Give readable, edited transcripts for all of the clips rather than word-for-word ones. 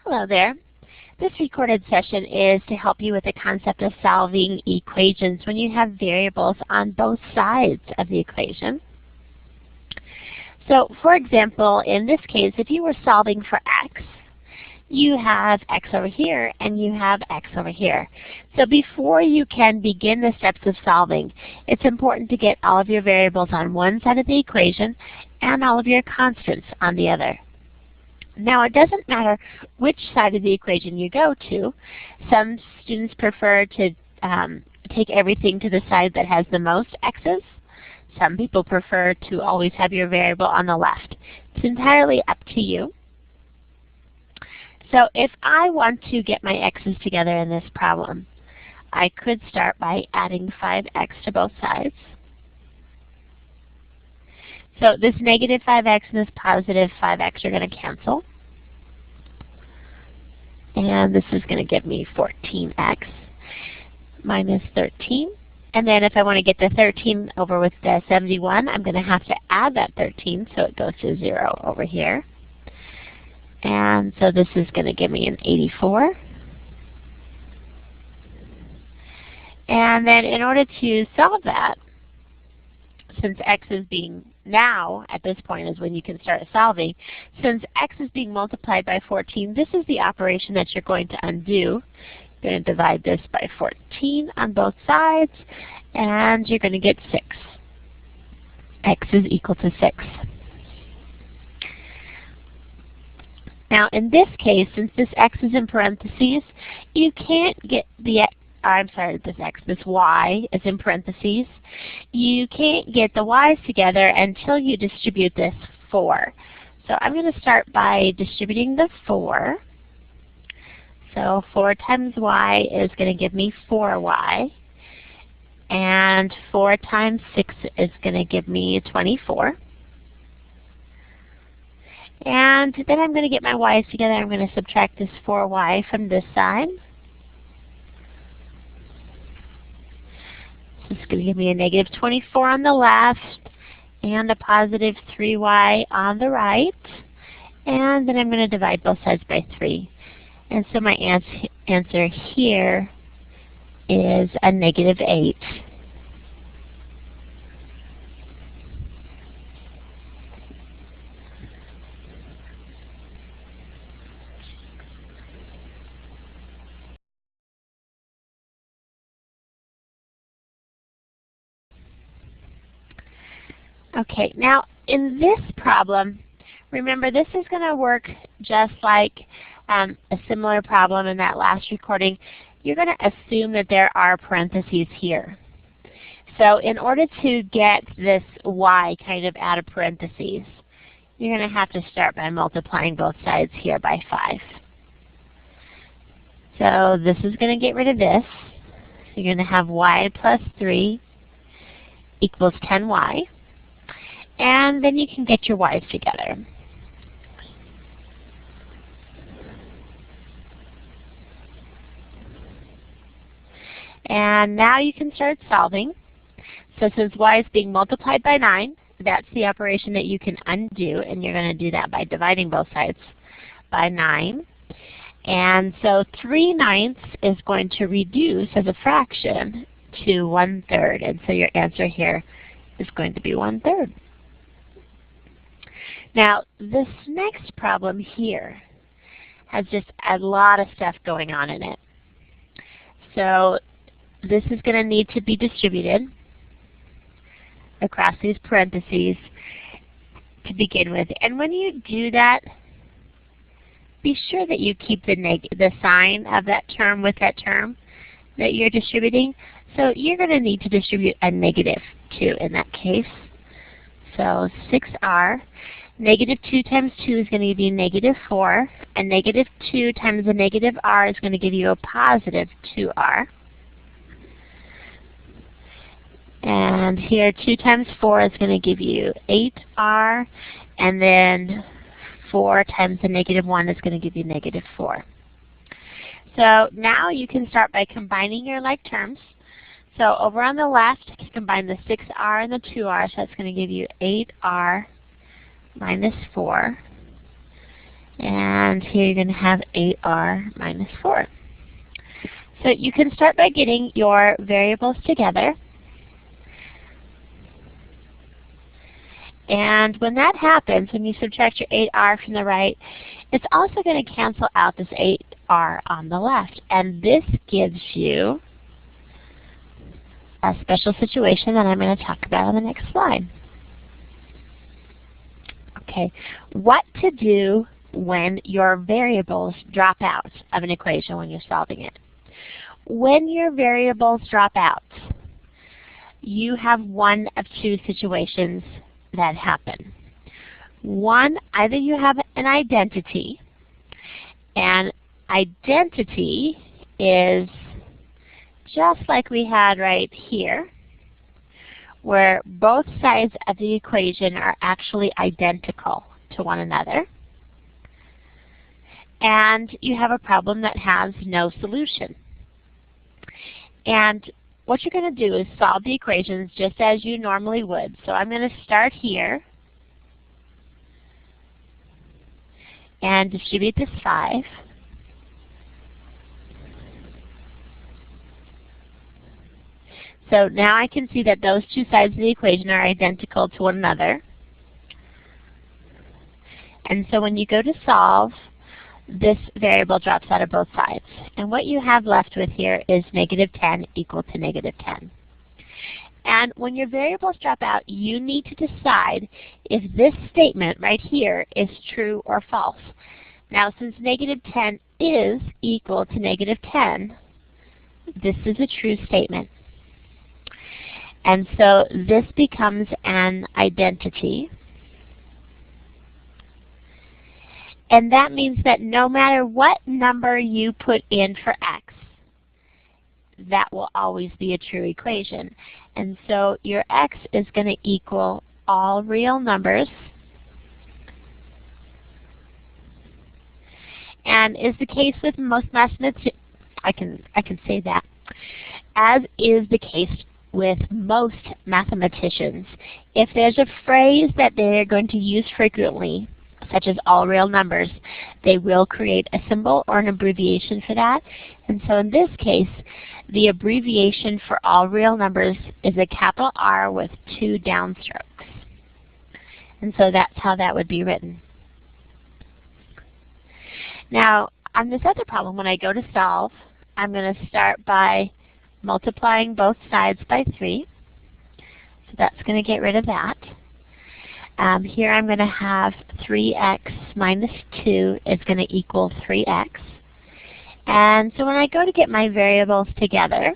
Hello there. This recorded session is to help you with the concept of solving equations when you have variables on both sides of the equation. So, for example, in this case, if you were solving for x, you have x over here and you have x over here. So before you can begin the steps of solving, it's important to get all of your variables on one side of the equation and all of your constants on the other. Now, it doesn't matter which side of the equation you go to. Some students prefer to take everything to the side that has the most x's. Some people prefer to always have your variable on the left. It's entirely up to you. So if I want to get my x's together in this problem, I could start by adding 5x to both sides. So this negative 5x and this positive 5x are going to cancel. And this is going to give me 14x minus 13. And then if I want to get the 13 over with the 71, I'm going to have to add that 13, so it goes to 0 over here. And so this is going to give me an 84. And then in order to solve that, since x is being now, at this point is when you can start solving, since x is being multiplied by 14, this is the operation that you're going to undo. You're going to divide this by 14 on both sides, and you're going to get 6. X is equal to 6. Now in this case, since this x is in parentheses, you can't get the this y is in parentheses. You can't get the y's together until you distribute this 4. So I'm going to start by distributing the 4. So 4 times y is going to give me 4y. And 4 times 6 is going to give me 24. And then I'm going to get my y's together. I'm going to subtract this 4y from this side. This is going to give me a negative 24 on the left and a positive 3y on the right. And then I'm going to divide both sides by 3. And so my answer here is a negative 8. Okay, now in this problem, remember this is going to work just like a similar problem in that last recording. You're going to assume that there are parentheses here. So in order to get this y kind of out of parentheses, you're going to have to start by multiplying both sides here by 5. So this is going to get rid of this. So you're going to have y plus 3 equals 10y. And then you can get your y's together. And now you can start solving. So since y is being multiplied by 9, that's the operation that you can undo, and you're going to do that by dividing both sides by 9. And so 3/9 is going to reduce as a fraction to 1/3, and so your answer here is going to be 1/3. Now, this next problem here has just a lot of stuff going on in it. So this is going to need to be distributed across these parentheses to begin with. And when you do that, be sure that you keep the sign of that term with that term that you're distributing. So you're going to need to distribute a negative 2 in that case. So 6r. Negative 2 times 2 is going to give you negative 4. And negative 2 times a negative r is going to give you a positive 2r. And here 2 times 4 is going to give you 8r. And then 4 times the negative 1 is going to give you negative 4. So now you can start by combining your like terms. So over on the left, combine the 6r and the 2r, so that's going to give you 8r minus 4. And And here you're going to have 8r minus 4. So you can start by getting your variables together. And when that happens, when you subtract your 8r from the right, it's also going to cancel out this 8r on the left. And this gives you a special situation that I'm going to talk about on the next slide. Okay, what to do when your variables drop out of an equation when you're solving it. When your variables drop out, you have one of two situations that happen. One, either you have an identity, and identity is just like we had right here, where both sides of the equation are actually identical to one another, and you have a problem that has no solution. And what you're going to do is solve the equations just as you normally would. So I'm going to start here and distribute this 5. So now I can see that those two sides of the equation are identical to one another. And so when you go to solve, this variable drops out of both sides. And what you have left with here is negative 10 equal to negative 10. And when your variables drop out, you need to decide if this statement right here is true or false. Now, since negative 10 is equal to negative 10, this is a true statement. And so this becomes an identity. And that means that no matter what number you put in for x, that will always be a true equation. And so your x is going to equal all real numbers. And is the case with most mathematicians, I can say that, as is the case with most mathematicians, if there's a phrase that they're going to use frequently, such as all real numbers, they will create a symbol or an abbreviation for that. And so in this case, the abbreviation for all real numbers is a capital R with 2 downstrokes. And so that's how that would be written. Now, on this other problem, when I go to solve, I'm going to start by multiplying both sides by 3. So that's going to get rid of that. Here I'm going to have 3x minus 2 is going to equal 3x. And so when I go to get my variables together,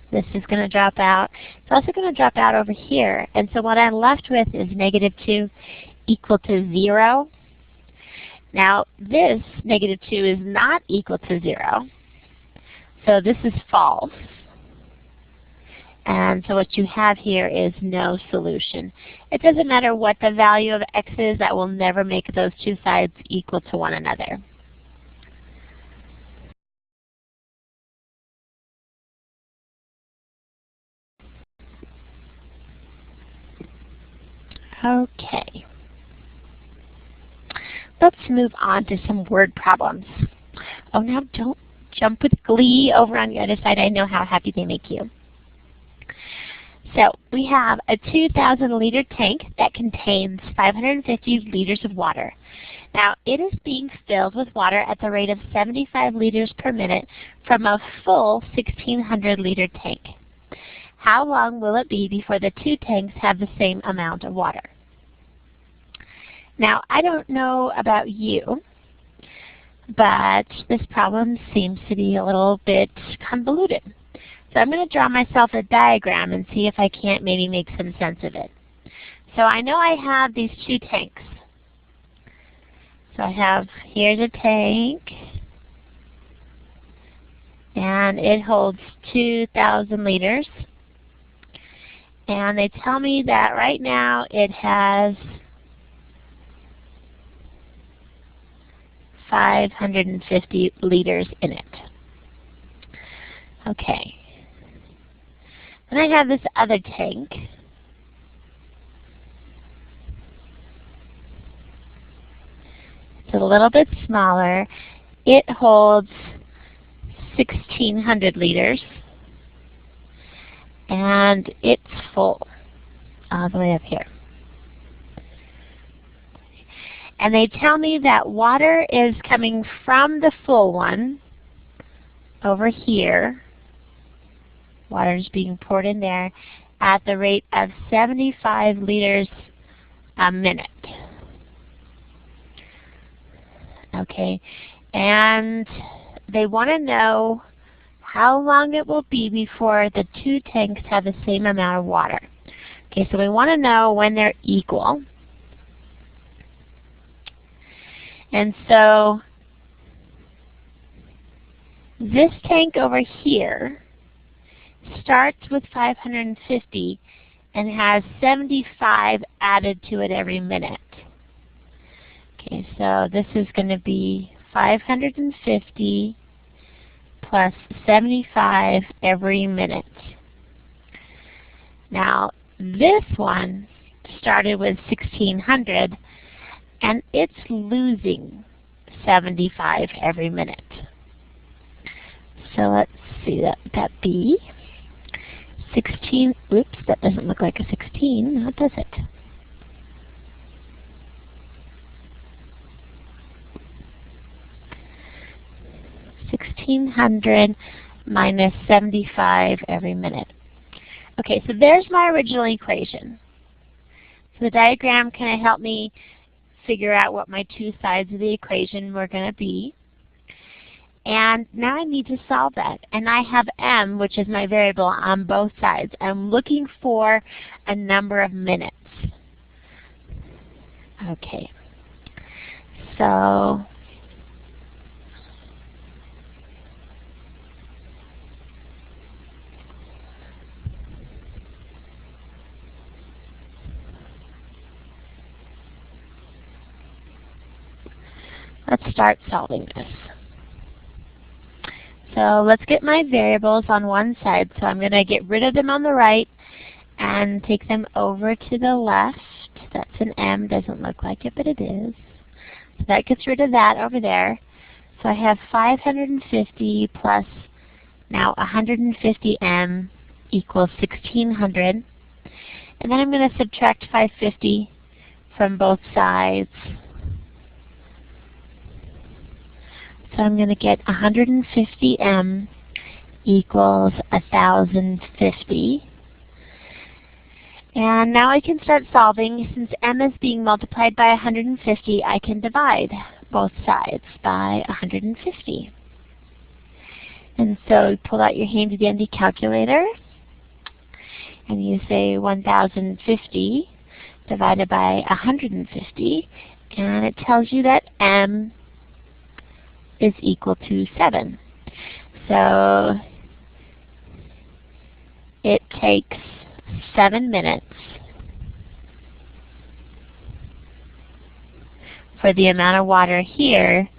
this is going to drop out. It's also going to drop out over here. And so what I'm left with is negative 2 equal to 0. Now this negative 2 is not equal to 0. So this is false. And so what you have here is no solution. It doesn't matter what the value of x is, that will never make those two sides equal to one another. Okay. Let's move on to some word problems. Oh, now don't jump with glee over on the other side. I know how happy they make you. So we have a 2,000-liter tank that contains 550 liters of water. Now it is being filled with water at the rate of 75 liters per minute from a full 1,600-liter tank. How long will it be before the two tanks have the same amount of water? Now I don't know about you, but this problem seems to be a little bit convoluted. So I'm going to draw myself a diagram and see if I can't maybe make some sense of it. So I know I have these two tanks. So I have, here's a tank, and it holds 2,000 liters. And they tell me that right now it has 550 liters in it. Okay. Then I have this other tank. It's a little bit smaller. It holds 1,600 liters, and it's full all the way up here. And they tell me that water is coming from the full one over here. Water is being poured in there at the rate of 75 liters a minute. Okay, and they want to know how long it will be before the two tanks have the same amount of water. Okay, so we want to know when they're equal. And so this tank over here starts with 550 and has 75 added to it every minute. Okay, so this is going to be 550 plus 75 every minute. Now, this one started with 1,600, and it's losing 75 every minute. So let's see, that be 16, oops, that doesn't look like a 16, now does it? $1,600 minus 75 every minute. Okay, so there's my original equation. So the diagram kind of helped me figure out what my two sides of the equation were going to be. And now I need to solve that. And I have m, which is my variable, on both sides. I'm looking for a number of minutes. Okay. So let's start solving this. So let's get my variables on one side. So I'm going to get rid of them on the right and take them over to the left. That's an m, doesn't look like it, but it is. So that gets rid of that over there. So I have 550 plus now 150m equals 1,600. And then I'm going to subtract 550 from both sides. So I'm going to get 150m equals 1,050. And now I can start solving. Since m is being multiplied by 150, I can divide both sides by 150. And so pull out your handy-dandy calculator, and you say 1,050 divided by 150, and it tells you that m is equal to 7. So it takes 7 minutes for the amount of water here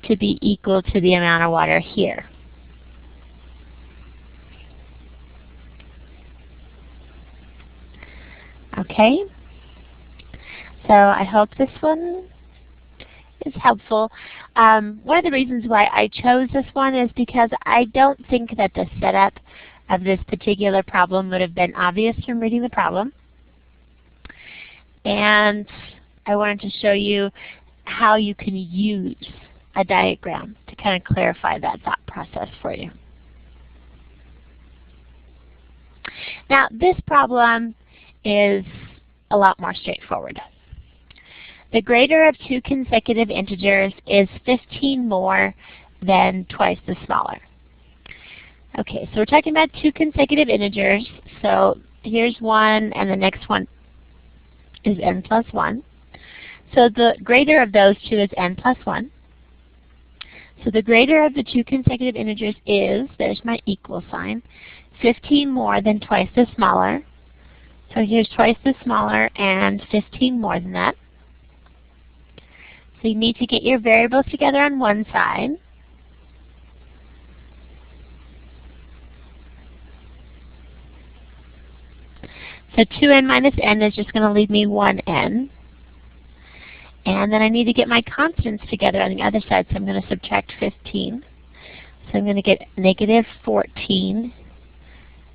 to be equal to the amount of water here. Okay? So I hope this one is helpful. One of the reasons why I chose this one is because I don't think that the setup of this particular problem would have been obvious from reading the problem. And I wanted to show you how you can use a diagram to kind of clarify that thought process for you. Now, this problem is a lot more straightforward. The greater of two consecutive integers is 15 more than twice the smaller. Okay, so we're talking about two consecutive integers. So here's 1, and the next one is n plus 1. So the greater of those two is n plus 1. So the greater of the two consecutive integers is, there's my equal sign, 15 more than twice the smaller. So here's twice the smaller and 15 more than that. So you need to get your variables together on one side. So 2n minus n is just going to leave me 1n. And then I need to get my constants together on the other side, so I'm going to subtract 15. So I'm going to get negative 14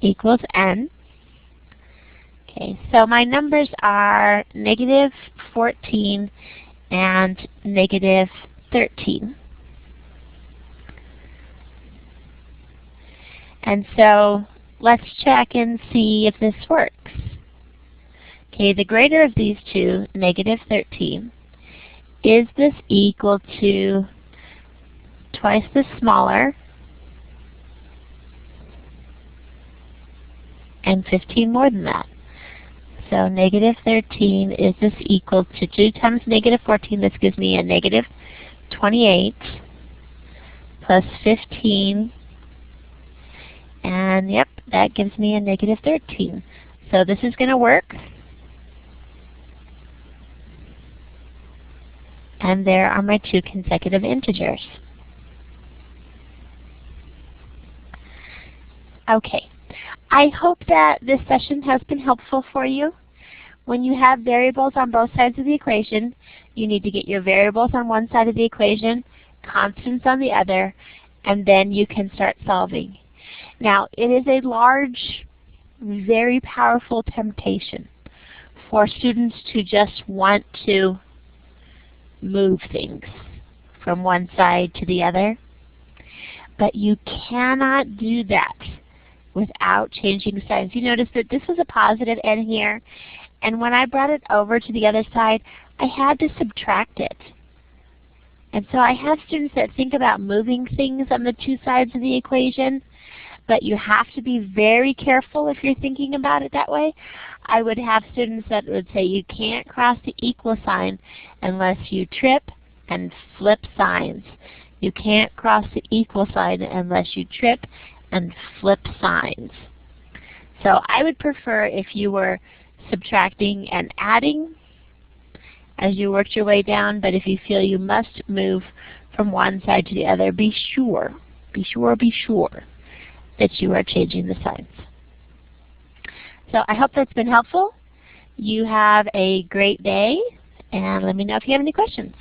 equals n. Okay, so my numbers are negative 14 and negative 13. And so let's check and see if this works. Okay, the greater of these two, negative 13, is this equal to twice the smaller and 15 more than that? So negative 13, is this equal to 2 times negative 14? This gives me a negative 28 plus 15. And yep, that gives me a negative 13. So this is going to work. And there are my two consecutive integers. Okay. I hope that this session has been helpful for you. When you have variables on both sides of the equation, you need to get your variables on one side of the equation, constants on the other, and then you can start solving. Now, it is a large, very powerful temptation for students to just want to move things from one side to the other. But you cannot do that without changing signs. You notice that this was a positive n here, and when I brought it over to the other side, I had to subtract it. And so I have students that think about moving things on the two sides of the equation, but you have to be very careful if you're thinking about it that way. I would have students that would say you can't cross the equal sign unless you trip and flip signs. You can't cross the equal sign unless you trip and flip signs. So I would prefer if you were subtracting and adding as you worked your way down, but if you feel you must move from one side to the other, be sure that you are changing the signs. So I hope that's been helpful. You have a great day, and let me know if you have any questions.